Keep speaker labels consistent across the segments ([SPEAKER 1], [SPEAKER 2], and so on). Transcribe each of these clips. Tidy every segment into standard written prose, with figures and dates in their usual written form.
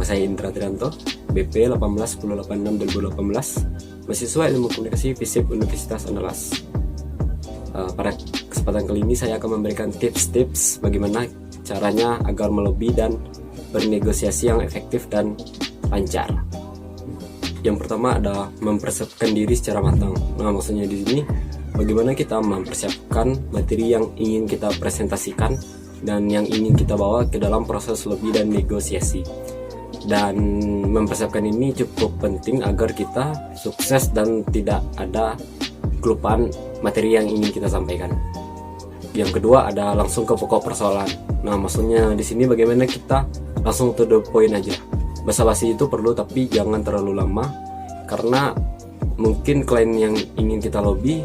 [SPEAKER 1] Nama saya Indra Trianto, BP 181086 2018, mahasiswa Ilmu Komunikasi FISIP Universitas Andalas. Pada kesempatan kali ini saya akan memberikan tips-tips bagaimana caranya agar melobi dan bernegosiasi yang efektif dan lancar. Yang pertama adalah mempersiapkan diri secara matang. Nah, maksudnya di sini bagaimana kita mempersiapkan materi yang ingin kita presentasikan dan yang ingin kita bawa ke dalam proses lobby dan negosiasi. Dan mempersiapkan ini cukup penting agar kita sukses dan tidak ada kelupaan materi yang ingin kita sampaikan. Yang kedua ada langsung ke pokok persoalan. Nah, maksudnya di sini bagaimana kita langsung to the point aja. Basa-basi itu perlu, tapi jangan terlalu lama karena mungkin klien yang ingin kita lobby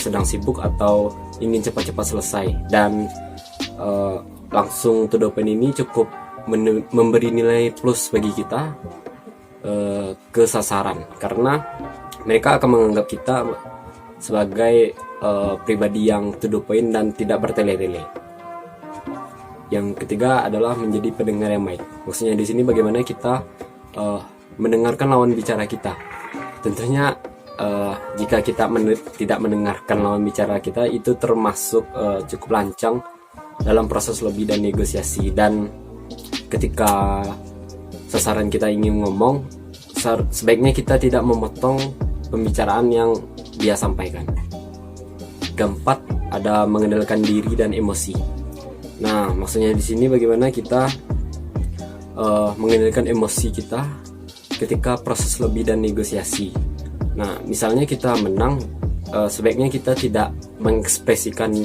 [SPEAKER 1] sedang sibuk atau ingin cepat-cepat selesai, dan langsung to the point ini cukup memberi nilai plus bagi kita ke sasaran, karena mereka akan menganggap kita sebagai pribadi yang to the point dan tidak bertele-tele. Yang ketiga adalah menjadi pendengar yang baik. Maksudnya di sini bagaimana kita mendengarkan lawan bicara kita. Tentunya jika kita tidak mendengarkan lawan bicara kita, itu termasuk cukup lancang dalam proses lobby dan negosiasi. Dan ketika sasaran kita ingin ngomong, sebaiknya kita tidak memotong pembicaraan yang dia sampaikan. Keempat ada mengendalikan diri dan emosi. Nah, maksudnya di sini bagaimana kita mengendalikan emosi kita ketika proses lobby dan negosiasi. Nah, misalnya kita menang, sebaiknya kita tidak mengekspresikan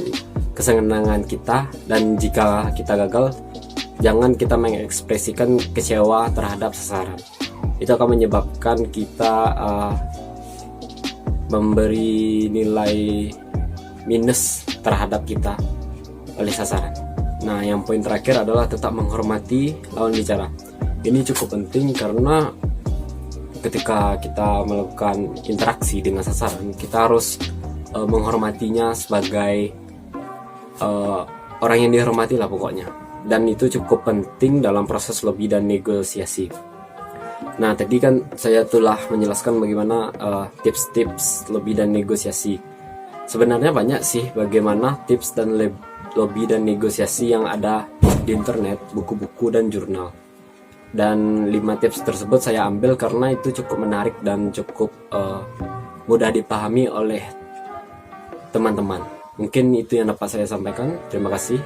[SPEAKER 1] kesenangan kita, dan jika kita gagal, jangan kita mengekspresikan kecewa terhadap sasaran. Itu akan menyebabkan kita memberi nilai minus terhadap kita oleh sasaran. Nah, yang poin terakhir adalah tetap menghormati lawan bicara. Ini cukup penting karena ketika kita melakukan interaksi dengan sasaran, kita harus menghormatinya sebagai orang yang dihormati lah pokoknya. Dan itu cukup penting dalam proses lobby dan negosiasi. Nah, tadi kan saya telah menjelaskan bagaimana tips-tips lobby dan negosiasi. Sebenarnya banyak sih bagaimana tips dan lobby dan negosiasi yang ada di internet, buku-buku dan jurnal. Dan 5 tips tersebut saya ambil karena itu cukup menarik dan cukup mudah dipahami oleh teman-teman. Mungkin itu yang dapat saya sampaikan. Terima kasih.